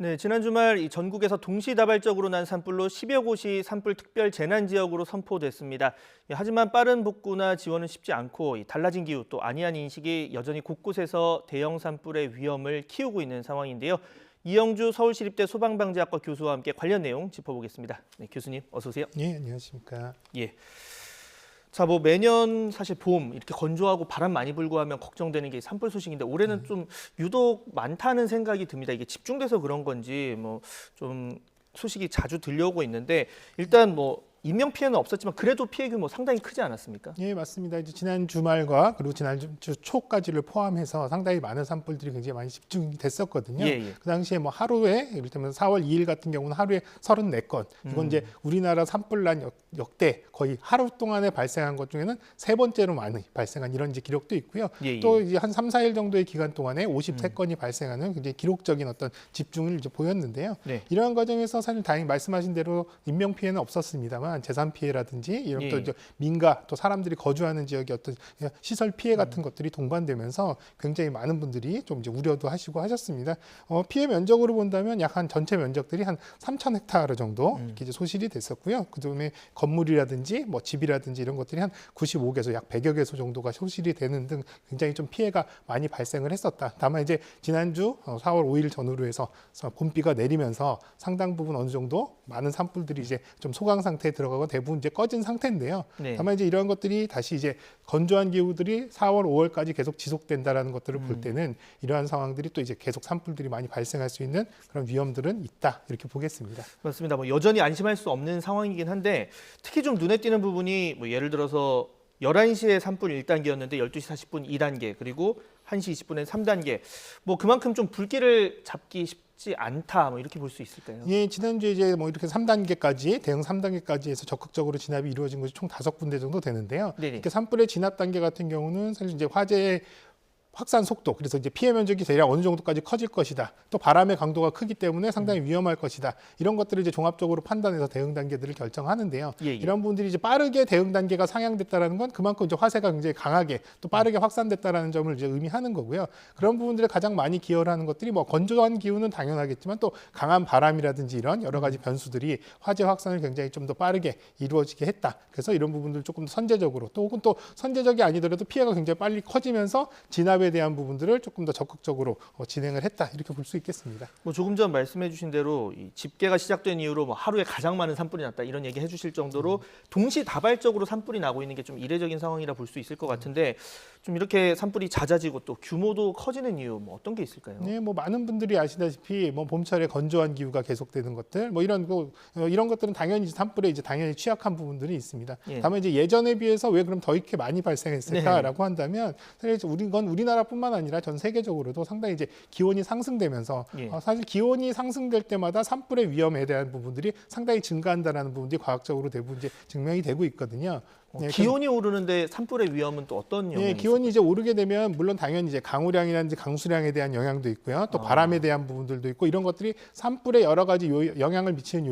네, 지난 주말 이 전국에서 동시다발적으로 난 산불로 10여 곳이 산불 특별 재난 지역으로 선포됐습니다. 하지만 빠른 복구나 지원은 쉽지 않고 이 달라진 기후 또 안이한 인식이 여전히 곳곳에서 대형 산불의 위험을 키우고 있는 상황인데요. 이영주 서울시립대 소방방재학과 교수와 함께 관련 내용 짚어보겠습니다. 네, 교수님 어서 오세요. 예, 안녕하십니까. 예. 자, 뭐 매년 사실 봄 이렇게 건조하고 바람 많이 불고 하면 걱정되는 게 산불 소식인데 올해는 좀 유독 많다는 생각이 듭니다. 이게 집중돼서 그런 건지 뭐 좀 소식이 자주 들려오고 있는데 일단 뭐 인명 피해는 없었지만 그래도 피해 규모 상당히 크지 않았습니까? 예, 맞습니다. 이제 지난 주말과 그리고 지난 주 초까지를 포함해서 상당히 많은 산불들이 굉장히 많이 집중이 됐었거든요. 그 당시에 뭐 하루에 이를테면 4월 2일 같은 경우는 하루에 34건. 이건 이제 우리나라 산불난 역대 거의 하루 동안에 발생한 것 중에는 세 번째로 많이 발생한 이런 이제 기록도 있고요. 또 이제 한 3, 4일 정도의 기간 동안에 53건이 발생하는 굉장히 기록적인 어떤 집중을 이제 보였는데요. 이러한 과정에서 사실 다행히 말씀하신 대로 인명 피해는 없었습니다만 재산 피해라든지 이런 또 이제 민가 또 사람들이 거주하는 지역의 어떤 시설 피해 같은 것들이 동반되면서 굉장히 많은 분들이 좀 이제 우려도 하시고 하셨습니다. 피해 면적으로 본다면 약 한 전체 면적들이 한 3,000헥타르 정도 이렇게 이제 소실이 됐었고요. 그다음에 건물이라든지 뭐 집이라든지 이런 것들이 한 95개소 약 100여 개소 정도가 소실이 되는 등 굉장히 좀 피해가 많이 발생을 했었다. 다만 이제 지난주 4월 5일 전후로 해서 봄비가 내리면서 상당 부분 어느 정도 많은 산불들이 이제 좀 소강 상태에 들어가고 대부분 이제 꺼진 상태인데요. 다만 이제 이런 것들이 다시 이제 건조한 기후들이 4월, 5월까지 계속 지속된다라는 것들을 볼 때는 이러한 상황들이 또 이제 계속 산불들이 많이 발생할 수 있는 그런 위험들은 있다 이렇게 보겠습니다. 맞습니다. 뭐 여전히 안심할 수 없는 상황이긴 한데 특히 좀 눈에 띄는 부분이 뭐 예를 들어서 11시에 산불 1단계였는데 12시 40분 2단계 그리고 1시 20분엔 3단계. 뭐 그만큼 좀 불길을 잡기 쉽지 않다. 뭐 이렇게 볼 수 있을까요? 예, 지난주에 이제 뭐 이렇게 3단계까지 대응 3단계까지 해서 적극적으로 진압이 이루어진 것이 총 5군데 정도 되는데요. 이렇게 산불의 진압 단계 같은 경우는 사실 이제 화재의 확산 속도, 그래서 이제 피해 면적이 대략 어느 정도까지 커질 것이다. 또 바람의 강도가 크기 때문에 상당히 위험할 것이다. 이런 것들을 이제 종합적으로 판단해서 대응 단계들을 결정하는데요. 이런 부분들이 이제 빠르게 대응 단계가 상향됐다라는 건 그만큼 이제 화재가 굉장히 강하게 또 빠르게 확산됐다라는 점을 이제 의미하는 거고요. 그런 부분들을 가장 많이 기여를 하는 것들이 뭐 건조한 기후는 당연하겠지만 또 강한 바람이라든지 이런 여러 가지 변수들이 화재 확산을 굉장히 좀 더 빠르게 이루어지게 했다. 그래서 이런 부분들 조금 더 선제적으로 또 혹은 또 선제적이 아니더라도 피해가 굉장히 빨리 커지면서 진압에 대한 부분들을 조금 더 적극적으로 진행을 했다 이렇게 볼 수 있겠습니다. 뭐 조금 전 말씀해주신 대로 이 집계가 시작된 이후로 뭐 하루에 가장 많은 산불이 났다 이런 얘기 해주실 정도로 동시다발적으로 산불이 나고 있는 게 좀 이례적인 상황이라 볼 수 있을 것 같은데 좀 이렇게 산불이 잦아지고 또 규모도 커지는 이유 뭐 어떤 게 있을까요? 네, 뭐 많은 분들이 아시다시피 뭐 봄철에 건조한 기후가 계속되는 것들 뭐 이런 것들은 당연히 산불에 이제 당연히 취약한 부분들이 있습니다. 다만 이제 예전에 비해서 왜 그럼 더 이렇게 많이 발생했을까라고 한다면 사실 우리나라뿐만 아니라 전 세계적으로도 상당히 이제 기온이 상승되면서 사실 기온이 상승될 때마다 산불의 위험에 대한 부분들이 상당히 증가한다라는 부분들이 과학적으로 대부분 이제 증명이 되고 있거든요. 기온이 오르는데 산불의 위험은 또 어떤 영향이 기온이 이제 오르게 되면 물론 당연히 이제 강우량이라든지 강수량에 대한 영향도 있고요. 또 바람에 대한 부분들도 있고 이런 것들이 산불에 여러 가지 영향을 미치는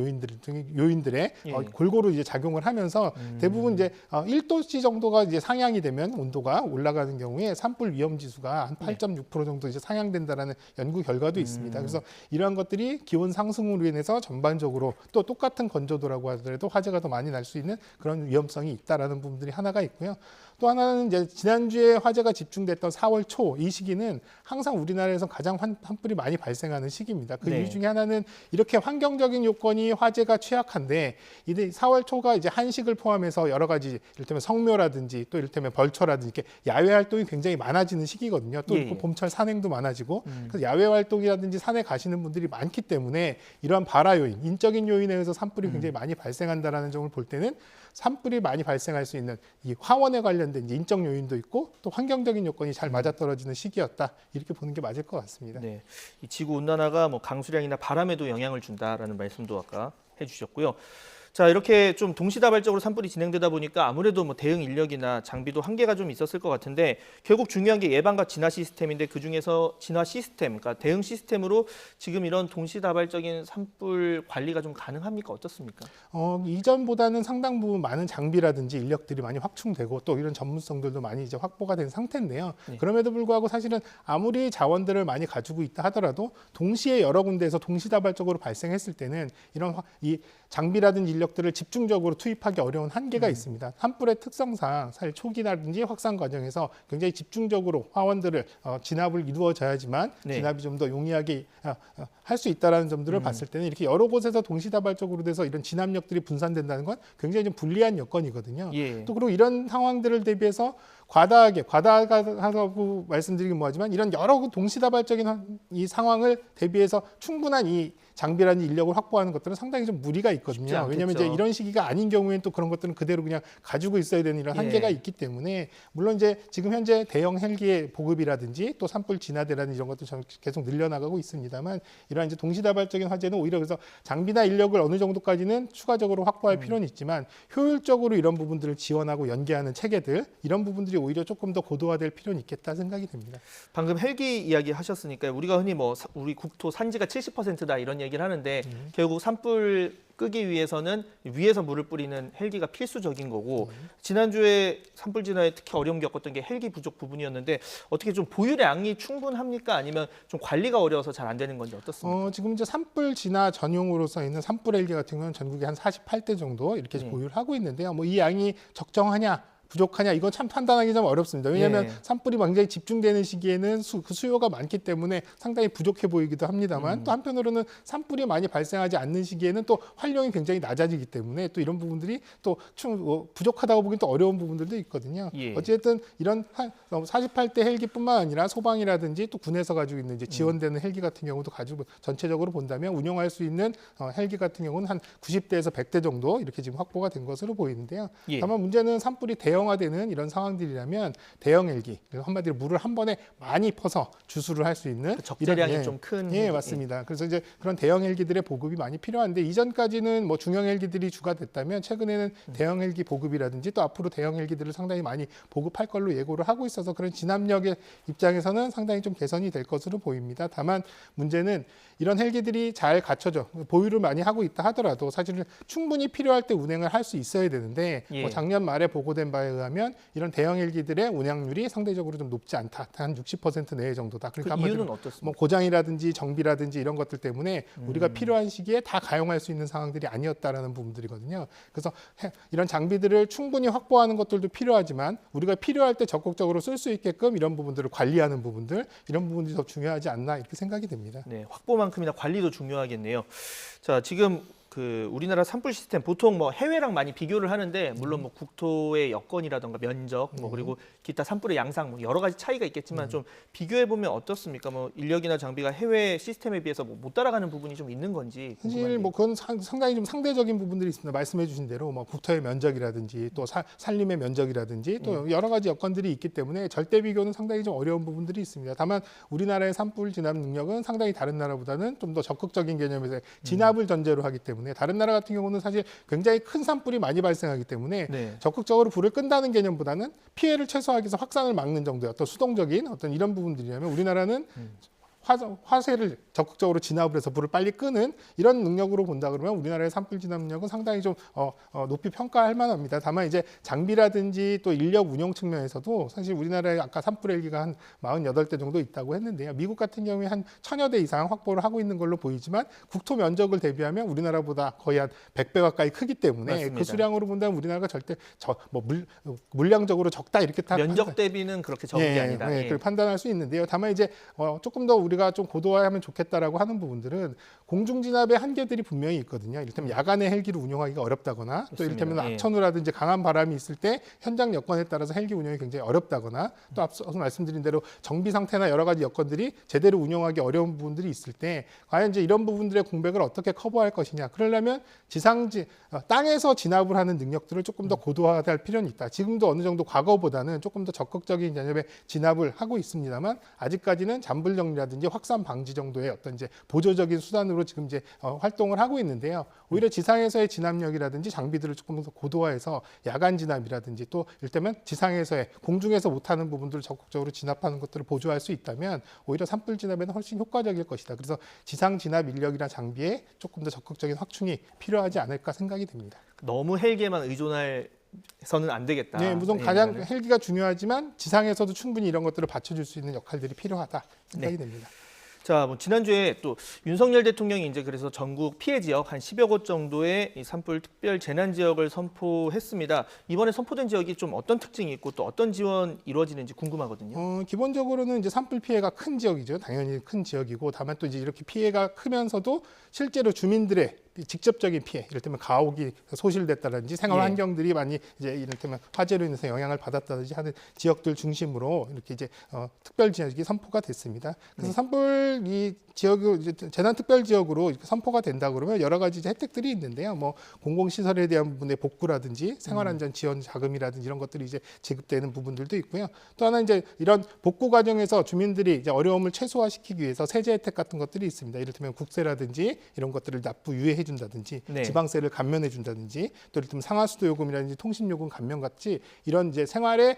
요인들에 골고루 이제 작용을 하면서 대부분 이제 1도씨 정도가 이제 상향이 되면 온도가 올라가는 경우에 산불 위험 지수가 한 8.6% 정도 이제 상향된다라는 연구 결과도 있습니다. 그래서 이러한 것들이 기온 상승으로 인해서 전반적으로 또 똑같은 건조도라고 하더라도 화재가 더 많이 날 수 있는 그런 위험성이 있다라는 부분들이 하나가 있고요. 또 하나는 이제 지난주에 화재가 집중됐던 4월 초 이 시기는 항상 우리나라에서 가장 산불이 많이 발생하는 시기입니다. 그 이유 중에 하나는 이렇게 환경적인 요건이 화재가 취약한데 이제 4월 초가 이제 한식을 포함해서 여러 가지 이를테면 성묘라든지 또 이를테면 벌초라든지 이렇게 야외 활동이 굉장히 많아지는 시기거든요. 또 봄철 산행도 많아지고 그래서 야외 활동이라든지 산에 가시는 분들이 많기 때문에 이러한 발화 요인, 인적인 요인에 의해서 산불이 굉장히 많이 발생한다라는 점을 볼 때는 산불이 많이 발생할 수 있는 이 화원에 관련된 이제 인적 요인도 있고 또 환경적인 요건이 잘 맞아떨어지는 시기였다 이렇게 보는 게 맞을 것 같습니다. 네, 이 지구 온난화가 뭐 강수량이나 바람에도 영향을 준다라는 말씀도 아까 해주셨고요. 자, 이렇게 좀 동시다발적으로 산불이 진행되다 보니까 아무래도 뭐 대응 인력이나 장비도 한계가 좀 있었을 것 같은데 결국 중요한 게 예방과 진화 시스템인데 그중에서 진화 시스템, 그러니까 대응 시스템으로 지금 이런 동시다발적인 산불 관리가 좀 가능합니까? 어떻습니까? 이전보다는 상당 부분 많은 장비라든지 인력들이 많이 확충되고 또 이런 전문성들도 많이 이제 확보가 된 상태인데요. 네. 그럼에도 불구하고 사실은 아무리 자원들을 많이 가지고 있다 하더라도 동시에 여러 군데에서 동시다발적으로 발생했을 때는 이 장비라든지 인력들을 집중적으로 투입하기 어려운 한계가 있습니다. 산불의 특성상 사실 초기라든지 확산 과정에서 굉장히 집중적으로 화원들을 진압을 이루어져야지만 네. 진압이 좀 더 용이하게 할 수 있다라는 점들을 봤을 때는 이렇게 여러 곳에서 동시다발적으로 돼서 이런 진압력들이 분산된다는 건 굉장히 좀 불리한 여건이거든요. 예. 또 그리고 이런 상황들을 대비해서 과다하다고 말씀드리긴 뭐하지만 이런 여러 동시다발적인 이 상황을 대비해서 충분한 이 장비라는 인력을 확보하는 것들은 상당히 좀 무리가 있거든요. 왜냐하면 이제 이런 시기가 아닌 경우에는 또 그런 것들은 그대로 그냥 가지고 있어야 되는 이런 한계가 있기 때문에 물론 이제 지금 현재 대형 헬기의 보급이라든지 또 산불 진화대라든지 이런 것도 계속 늘려나가고 있습니다만 이러한 이제 동시다발적인 화재는 오히려 그래서 장비나 인력을 어느 정도까지는 추가적으로 확보할 필요는 있지만 효율적으로 이런 부분들을 지원하고 연계하는 체계들 이런 부분들이 오히려 조금 더 고도화될 필요는 있겠다 생각이 듭니다. 방금 헬기 이야기 하셨으니까 우리가 흔히 뭐 우리 국토 산지가 70%다 이런 얘기를 하는데 결국 산불 끄기 위해서는 위에서 물을 뿌리는 헬기가 필수적인 거고 지난주에 산불 진화에 특히 어려움 겪었던 게 헬기 부족 부분이었는데 어떻게 좀 보유의 양이 충분합니까? 아니면 좀 관리가 어려워서 잘 안 되는 건지 어떻습니까? 지금 이제 산불 진화 전용으로서 있는 산불 헬기 같은 경우는 전국에 한 48대 정도 이렇게 보유를 하고 있는데요. 뭐 이 양이 적정하냐? 부족하냐 이건 참 판단하기 좀 어렵습니다. 왜냐하면 산불이 굉장히 집중되는 시기에는 그 수요가 많기 때문에 상당히 부족해 보이기도 합니다만 또 한편으로는 산불이 많이 발생하지 않는 시기에는 또 활용이 굉장히 낮아지기 때문에 또 이런 부분들이 또 부족하다고 보기엔 또 어려운 부분들도 있거든요. 어쨌든 이런 48대 헬기뿐만 아니라 소방이라든지 또 군에서 가지고 있는 이제 지원되는 헬기 같은 경우도 가지고 전체적으로 본다면 운영할 수 있는 헬기 같은 경우는 한 90대에서 100대 정도 이렇게 지금 확보가 된 것으로 보이는데요. 다만 문제는 산불이 대형화되는 이런 상황들이라면 대형 헬기, 한마디로 물을 한 번에 많이 퍼서 주수를 할 수 있는 적재량이 좀 큰. 예, 맞습니다. 그래서 이제 그런 대형 헬기들의 보급이 많이 필요한데 이전까지는 뭐 중형 헬기들이 주가 됐다면 최근에는 대형 헬기 보급이라든지 또 앞으로 대형 헬기들을 상당히 많이 보급할 걸로 예고를 하고 있어서 그런 진압력의 입장에서는 상당히 좀 개선이 될 것으로 보입니다. 다만 문제는 이런 헬기들이 잘 갖춰져 보유를 많이 하고 있다 하더라도 사실은 충분히 필요할 때 운행을 할 수 있어야 되는데 뭐 작년 말에 보고된 바에 의하면 이런 대형 헬기들의 운항률이 상대적으로 좀 높지 않다. 한 60% 내외 정도다. 그러니까 그 이유는 어떻습니까? 뭐 고장이라든지 정비라든지 이런 것들 때문에 우리가 필요한 시기에 다 가용할 수 있는 상황들이 아니었다라는 부분들이거든요. 그래서 이런 장비들을 충분히 확보하는 것들도 필요하지만 우리가 필요할 때 적극적으로 쓸 수 있게끔 이런 부분들을 관리하는 부분들 이런 부분들이 더 중요하지 않나 이렇게 생각이 됩니다. 네, 확보만큼이나 관리도 중요하겠네요. 자, 지금 우리나라 산불 시스템 보통 뭐 해외랑 많이 비교를 하는데 물론 뭐 국토의 여건이라던가 면적 뭐 그리고 기타 산불의 양상 뭐 여러 가지 차이가 있겠지만 좀 비교해 보면 어떻습니까? 뭐 인력이나 장비가 해외 시스템에 비해서 뭐 못 따라가는 부분이 좀 있는 건지 사실 뭐 그건 상당히 좀 상대적인 부분들이 있습니다. 말씀해주신 대로 뭐 국토의 면적이라든지 또 산림의 면적이라든지 또 여러 가지 여건들이 있기 때문에 절대 비교는 상당히 좀 어려운 부분들이 있습니다. 다만 우리나라의 산불 진압 능력은 상당히 다른 나라보다는 좀 더 적극적인 개념에서 진압을 전제로 하기 때문에 다른 나라 같은 경우는 사실 굉장히 큰 산불이 많이 발생하기 때문에 적극적으로 불을 끈다는 개념보다는 피해를 최소화하기 위해서 확산을 막는 정도의 어떤 수동적인 어떤 이런 부분들이라면 우리나라는 화재를 적극적으로 진압을 해서 불을 빨리 끄는 이런 능력으로 본다 그러면 우리나라의 산불 진압 능력은 상당히 좀 높이 평가할 만합니다. 다만 이제 장비라든지 또 인력 운영 측면에서도 사실 우리나라에 아까 산불 헬기가 한 48대 정도 있다고 했는데요. 미국 같은 경우에 한 1000여 대 이상 확보를 하고 있는 걸로 보이지만 국토 면적을 대비하면 우리나라보다 거의 한 100배 가까이 크기 때문에 맞습니다. 그 수량으로 본다면 우리나라가 절대 물량적으로 적다 이렇게 다 면적 대비는 그렇게 적은 게 아니다. 그걸 판단할 수 있는데요. 다만 이제 조금 더 우리가 좀 고도화하면 좋겠다라고 하는 부분들은 공중 진압의 한계들이 분명히 있거든요. 이를테면 야간에 헬기를 운용하기가 어렵다거나 또 이를테면 악천후라든지 강한 바람이 있을 때 현장 여건에 따라서 헬기 운용이 굉장히 어렵다거나 또 앞서 말씀드린 대로 정비 상태나 여러 가지 여건들이 제대로 운용하기 어려운 부분들이 있을 때 과연 이제 이런 부분들의 공백을 어떻게 커버할 것이냐. 그러려면 땅에서 진압을 하는 능력들을 조금 더 고도화할 필요는 있다. 지금도 어느 정도 과거보다는 조금 더 적극적인 개념의 진압을 하고 있습니다만 아직까지는 잠불 정리라든지 이제 확산 방지 정도의 어떤 이제 보조적인 수단으로 지금 이제 활동을 하고 있는데요. 오히려 지상에서의 진압력이라든지 장비들을 조금 더 고도화해서 야간 진압이라든지 또 이를테면 지상에서의 공중에서 못하는 부분들을 적극적으로 진압하는 것들을 보조할 수 있다면 오히려 산불 진압에는 훨씬 효과적일 것이다. 그래서 지상 진압 인력이나 장비에 조금 더 적극적인 확충이 필요하지 않을까 생각이 됩니다. 너무 헬기에만 의존해서는 안 되겠다. 네, 우선 가장 헬기가 중요하지만 지상에서도 충분히 이런 것들을 받쳐줄 수 있는 역할들이 필요하다 생각이 됩니다. 자, 뭐 지난주에 또 윤석열 대통령이 이제 그래서 전국 피해 지역 한 10여 곳 정도의 이 산불 특별 재난 지역을 선포했습니다. 이번에 선포된 지역이 좀 어떤 특징이 있고 또 어떤 지원 이루어지는지 궁금하거든요. 기본적으로는 이제 산불 피해가 큰 지역이죠. 당연히 큰 지역이고 다만 또 이제 이렇게 피해가 크면서도 실제로 주민들의 직접적인 피해, 이를테면 가옥이 소실됐다든지 생활 환경들이 많이 이제 이를테면 화재로 인해서 영향을 받았다든지 하는 지역들 중심으로 이렇게 이제 특별 지역이 선포가 됐습니다. 그래서 산불 이 지역을 재난 특별 지역으로 선포가 된다 그러면 여러 가지 이제 혜택들이 있는데요. 뭐 공공시설에 대한 부분의 복구라든지 생활안전 지원 자금이라든지 이런 것들이 이제 지급되는 부분들도 있고요. 또 하나 이제 이런 복구 과정에서 주민들이 이제 어려움을 최소화시키기 위해서 세제 혜택 같은 것들이 있습니다. 이를테면 국세라든지 이런 것들을 납부 유예해 준다든지 지방세를 감면해 준다든지 또 이를테면 상하수도 요금이라든지 통신요금 감면 같이 이런 이제 생활에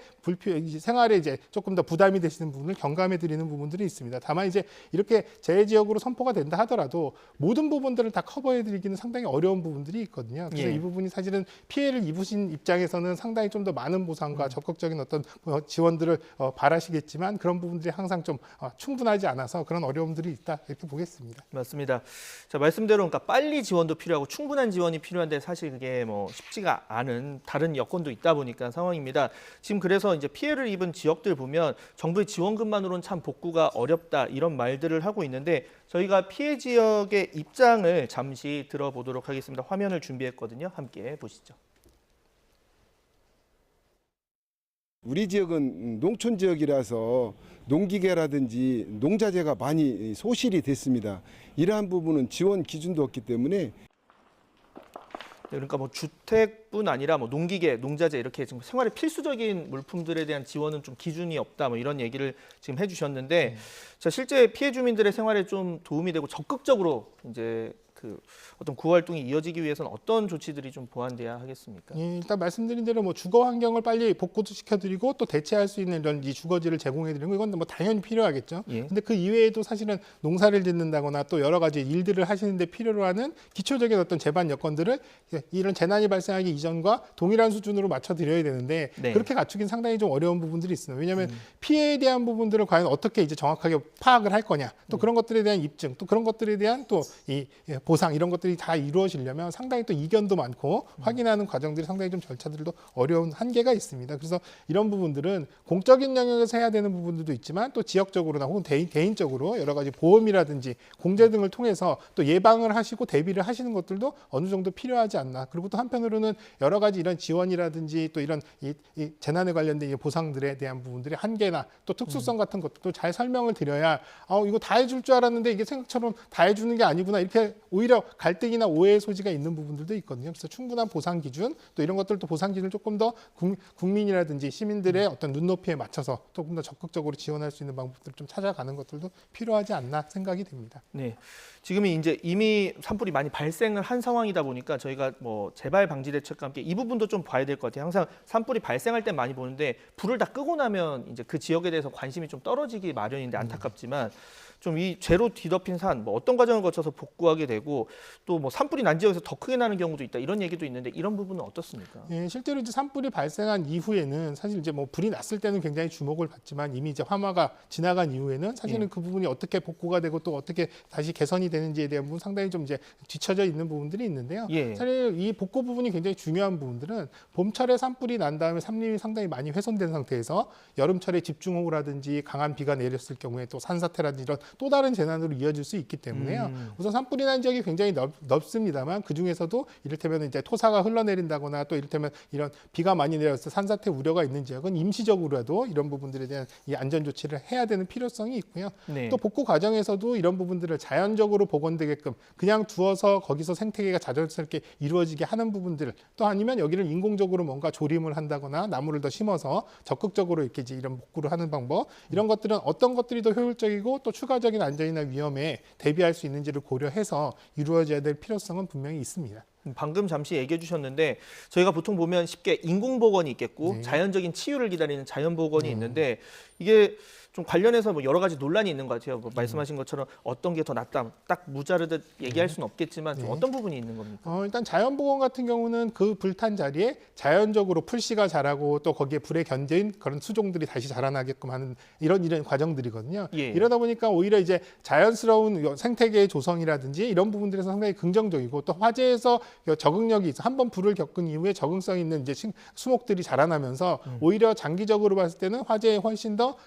이제 조금 더 부담이 되시는 부분을 경감해 드리는 부분들이 있습니다. 다만 이제 이렇게 재지역으로 선포가 된다 하더라도 모든 부분들을 다 커버해 드리기는 상당히 어려운 부분들이 있거든요. 그래서 이 부분이 사실은 피해를 입으신 입장에서는 상당히 좀 더 많은 보상과 적극적인 어떤 지원들을 바라시겠지만 그런 부분들이 항상 좀 충분하지 않아서 그런 어려움들이 있다 이렇게 보겠습니다. 맞습니다. 자, 말씀대로 그러니까 빨리 지원도 필요하고 충분한 지원이 필요한데 사실 그게 뭐 쉽지가 않은 다른 여건도 있다 보니까 상황입니다. 지금 그래서 이제 피해를 입은 지역들 보면 정부의 지원금만으로는 참 복구가 어렵다 이런 말들을 하고 있는데 저희가 피해 지역의 입장을 잠시 들어보도록 하겠습니다. 화면을 준비했거든요. 함께 보시죠. 우리 지역은 농촌 지역이라서 농기계라든지 농자재가 많이 소실이 됐습니다. 이러한 부분은 지원 기준도 없기 때문에 그러니까 뭐 주택뿐 아니라 뭐 농기계, 농자재 이렇게 지금 생활에 필수적인 물품들에 대한 지원은 좀 기준이 없다 뭐 이런 얘기를 지금 해주셨는데 자, 실제 피해 주민들의 생활에 좀 도움이 되고 적극적으로 이제 그 어떤 구호 활동이 이어지기 위해서는 어떤 조치들이 좀 보완돼야 하겠습니까? 일단 말씀드린 대로 뭐 주거 환경을 빨리 복구도 시켜드리고 또 대체할 수 있는 이런 이 주거지를 제공해드리는 거 이건 뭐 당연히 필요하겠죠. 근데 그 이외에도 사실은 농사를 짓는다거나 또 여러 가지 일들을 하시는데 필요로 하는 기초적인 어떤 제반 여건들을 이런 재난이 발생하기 이전과 동일한 수준으로 맞춰드려야 되는데 그렇게 갖추긴 상당히 좀 어려운 부분들이 있습니다. 왜냐하면 피해에 대한 부분들을 과연 어떻게 이제 정확하게 파악을 할 거냐, 또 그런 것들에 대한 입증, 또 그런 것들에 대한 또 이 보상 이런 것들이 다 이루어지려면 상당히 또 이견도 많고 확인하는 과정들이 상당히 좀 절차들도 어려운 한계가 있습니다. 그래서 이런 부분들은 공적인 영역에서 해야 되는 부분들도 있지만 또 지역적으로나 혹은 개인적으로 여러 가지 보험이라든지 공제 등을 통해서 또 예방을 하시고 대비를 하시는 것들도 어느 정도 필요하지 않나. 그리고 또 한편으로는 여러 가지 이런 지원이라든지 또 이런 이 재난에 관련된 이 보상들에 대한 부분들의 한계나 또 특수성 같은 것도 잘 설명을 드려야 이거 다 해줄 줄 알았는데 이게 생각처럼 다 해주는 게 아니구나 이렇게 오히려 갈등이나 오해의 소지가 있는 부분들도 있거든요. 그래서 충분한 보상 기준 또 이런 것들도 보상 기준을 조금 더 국민이라든지 시민들의 어떤 눈높이에 맞춰서 조금 더 적극적으로 지원할 수 있는 방법들을 좀 찾아가는 것들도 필요하지 않나 생각이 됩니다. 네, 지금이 이제 이미 산불이 많이 발생을 한 상황이다 보니까 저희가 뭐 재발 방지 대책과 함께 이 부분도 좀 봐야 될 것 같아요. 항상 산불이 발생할 때 많이 보는데 불을 다 끄고 나면 이제 그 지역에 대해서 관심이 좀 떨어지기 마련인데 안타깝지만 좀 이 죄로 뒤덮인 산, 뭐 어떤 과정을 거쳐서 복구하게 되고 또 뭐 산불이 난 지역에서 더 크게 나는 경우도 있다 이런 얘기도 있는데 이런 부분은 어떻습니까? 예, 실제로 이제 산불이 발생한 이후에는 사실 이제 뭐 불이 났을 때는 굉장히 주목을 받지만 이미 이제 화마가 지나간 이후에는 사실은 그 부분이 어떻게 복구가 되고 또 어떻게 다시 개선이 되는지에 대한 부분 상당히 좀 이제 뒤처져 있는 부분들이 있는데요. 사실 이 복구 부분이 굉장히 중요한 부분들은 봄철에 산불이 난 다음에 산림이 상당히 많이 훼손된 상태에서 여름철에 집중호우라든지 강한 비가 내렸을 경우에 또 산사태라든지 이런 또 다른 재난으로 이어질 수 있기 때문에요. 우선 산불이 난 지역이 굉장히 넓습니다만 그 중에서도 이를테면 이제 토사가 흘러내린다거나 또 이를테면 이런 비가 많이 내려서 산사태 우려가 있는 지역은 임시적으로라도 이런 부분들에 대한 이 안전 조치를 해야 되는 필요성이 있고요. 또 복구 과정에서도 이런 부분들을 자연적으로 자연적으로 복원되게끔 그냥 두어서 거기서 생태계가 자연스럽게 이루어지게 하는 부분들, 또 아니면 여기를 인공적으로 뭔가 조림을 한다거나 나무를 더 심어서 적극적으로 이렇게 이제 이런 복구를 하는 방법, 이런 것들은 어떤 것들이 더 효율적이고 또 추가적인 안전이나 위험에 대비할 수 있는지를 고려해서 이루어져야 될 필요성은 분명히 있습니다. 방금 잠시 얘기해 주셨는데 저희가 보통 보면 쉽게 인공복원이 있겠고 네. 자연적인 치유를 기다리는 자연복원이 있는데 이게 좀 관련해서 뭐 여러 가지 논란이 있는 것 같아요. 뭐 말씀하신 것처럼 어떤 게 더 낫다 딱 무자르듯 얘기할 수는 없겠지만 좀 네. 어떤 부분이 있는 겁니까? 일단 자연복원 같은 경우는 그 불탄 자리에 자연적으로 풀씨가 자라고 또 거기에 불에 견딘 그런 수종들이 다시 자라나게끔 하는 이런 과정들이거든요. 예. 이러다 보니까 오히려 이제 자연스러운 생태계의 조성이라든지 이런 부분들에서 상당히 긍정적이고 또 화재에서 적응력이 있어 한번 불을 겪은 이후에 적응성 있는 이제 수목들이 자라나면서 오히려 장기적으로 봤을 때는 화재에 훨씬 더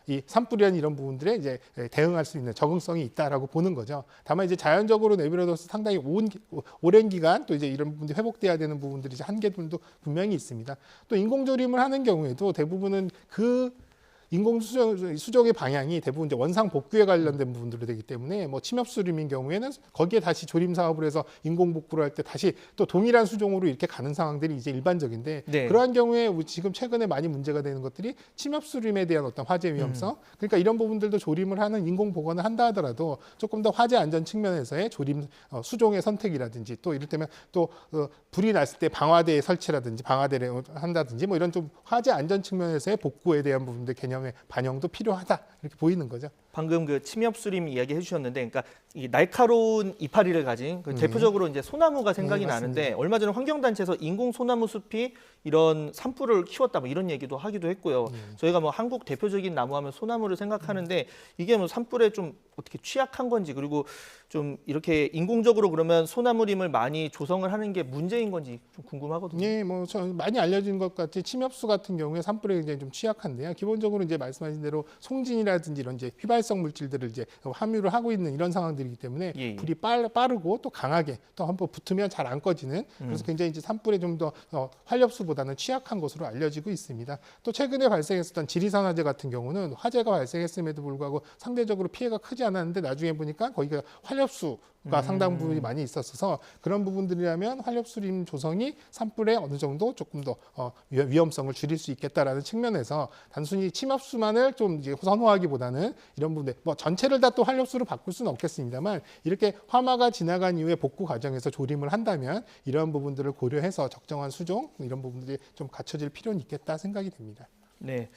이 산불이라는 이런 부분들에 이제 대응할 수 있는 적응성이 있다라고 보는 거죠. 다만 이제 자연적으로 내버려둬서 상당히 오랜 기간 또 이제 이런 부분들이 회복돼야 되는 부분들이 이제 한계들도 분명히 있습니다. 또 인공조림을 하는 경우에도 대부분은 그 인공 수정의 방향이 대부분 이제 원상 복구에 관련된 부분들이 되기 때문에 뭐 침엽수림인 경우에는 거기에 다시 조림 사업을 해서 인공 복구를 할 때 다시 또 동일한 수종으로 이렇게 가는 상황들이 이제 일반적인데 네. 그러한 경우에 지금 최근에 많이 문제가 되는 것들이 침엽수림에 대한 어떤 화재 위험성, 그러니까 이런 부분들도 조림을 하는 인공 복원을 한다 하더라도 조금 더 화재 안전 측면에서의 조림 수종의 선택이라든지 또 이를테면 또 불이 났을 때 방화대 설치라든지 방화대를 한다든지 뭐 이런 좀 화재 안전 측면에서의 복구에 대한 부분들 개념 반영도 필요하다 이렇게 보이는 거죠. 방금 그 침엽수림 이야기 해주셨는데, 그러니까 이 날카로운 이파리를 가진 대표적으로 이제 소나무가 생각이 나는데 얼마 전에 환경단체에서 인공 소나무 숲이 이런 산불을 키웠다 뭐 이런 얘기도 하기도 했고요. 저희가 뭐 한국 대표적인 나무하면 소나무를 생각하는데 이게 뭐 산불에 좀 어떻게 취약한 건지 그리고 좀 이렇게 인공적으로 그러면 소나무림을 많이 조성을 하는 게 문제인 건지 좀 궁금하거든요. 예, 뭐 많이 알려진 것 같이 침엽수 같은 경우에 산불에 굉장히 좀 취약한데요. 기본적으로 이제 말씀하신 대로 송진이라든지 이런 이제 휘발성 물질들을 이제 함유를 하고 있는 이런 상황들이기 때문에 예. 불이 빠르고 또 강하게 또 한번 붙으면 잘 안 꺼지는 그래서 굉장히 이제 산불에 좀 더 활력수보다는 취약한 것으로 알려지고 있습니다. 또 최근에 발생했었던 지리산 화재 같은 경우는 화재가 발생했음에도 불구하고 상대적으로 피해가 크지 않았는데 나중에 보니까 거기가 활력수가 상당 부분이 많이 있었어서 그런 부분들이라면 활력수림 조성이 산불에 어느 정도 조금 더 위험성을 줄일 수 있겠다라는 측면에서 단순히 침엽수만을 좀 이제 선호하기보다는 이런 부분들 뭐 전체를 다 또 활력수로 바꿀 수는 없겠습니다만 이렇게 화마가 지나간 이후에 복구 과정에서 조림을 한다면 이런 부분들을 고려해서 적정한 수종 이런 부분들이 좀 갖춰질 필요는 있겠다 생각이 됩니다. 네.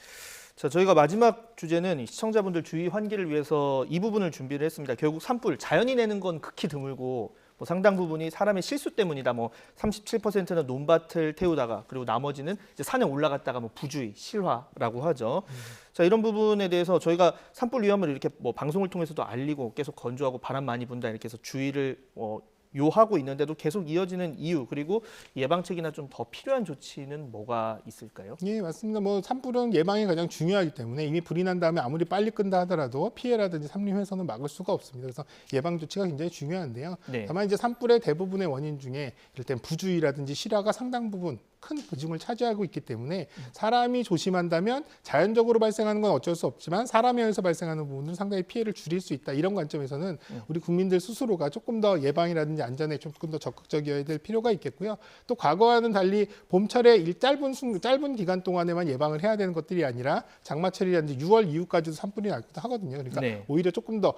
자, 저희가 마지막 주제는 시청자분들 주의 환기를 위해서 이 부분을 준비를 했습니다. 결국 산불, 자연이 내는 건 극히 드물고 뭐 상당 부분이 사람의 실수 때문이다. 뭐 37%는 논밭을 태우다가 그리고 나머지는 이제 산에 올라갔다가 뭐 부주의, 실화라고 하죠. 자, 이런 부분에 대해서 저희가 산불 위험을 이렇게 뭐 방송을 통해서도 알리고 계속 건조하고 바람 많이 분다 이렇게 해서 주의를 요하고 있는데도 계속 이어지는 이유 그리고 예방책이나 좀 더 필요한 조치는 뭐가 있을까요? 예, 맞습니다. 뭐 산불은 예방이 가장 중요하기 때문에 이미 불이 난 다음에 아무리 빨리 끈다 하더라도 피해라든지 산림 훼손은 막을 수가 없습니다. 그래서 예방 조치가 굉장히 중요한데요. 네. 다만 이제 산불의 대부분의 원인 중에 이를테면 부주의라든지 실화가 상당 부분 큰 비중을 차지하고 있기 때문에 사람이 조심한다면 자연적으로 발생하는 건 어쩔 수 없지만 사람에 의해서 발생하는 부분은 상당히 피해를 줄일 수 있다. 이런 관점에서는 우리 국민들 스스로가 조금 더 예방이라든지 안전에 조금 더 적극적이어야 될 필요가 있겠고요. 또 과거와는 달리 봄철에 짧은 기간 동안에만 예방을 해야 되는 것들이 아니라 장마철이라든지 6월 이후까지도 산불이 나기도 하거든요. 그러니까 네. 오히려 조금 더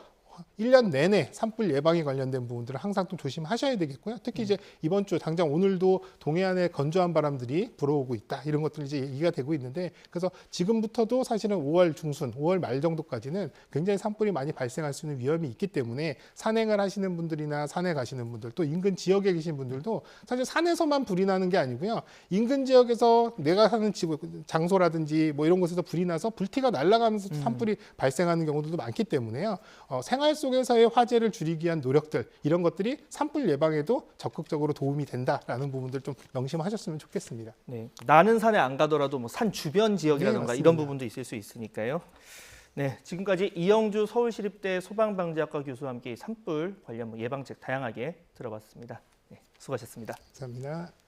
1년 내내 산불 예방에 관련된 부분들을 항상 좀 조심하셔야 되겠고요. 특히 이제 이번 주 당장 오늘도 동해안에 건조한 바람들이 불어오고 있다. 이런 것들이 이제 얘기가 되고 있는데 그래서 지금부터도 사실은 5월 중순, 5월 말 정도까지는 굉장히 산불이 많이 발생할 수 있는 위험이 있기 때문에 산행을 하시는 분들이나 산에 가시는 분들 또 인근 지역에 계신 분들도 사실 산에서만 불이 나는 게 아니고요. 인근 지역에서 내가 사는 장소라든지 뭐 이런 곳에서 불이 나서 불티가 날아가면서 산불이 발생하는 경우들도 많기 때문에요. 생활 속에서의 화재를 줄이기 위한 노력들 이런 것들이 산불 예방에도 적극적으로 도움이 된다라는 부분들 좀 명심하셨으면 좋겠습니다. 네, 나는 산에 안 가더라도 뭐 산 주변 지역이라든가 네, 이런 부분도 있을 수 있으니까요. 네, 지금까지 이영주 서울시립대 소방방재학과 교수와 함께 산불 관련 예방책 다양하게 들어봤습니다. 네, 수고하셨습니다. 감사합니다.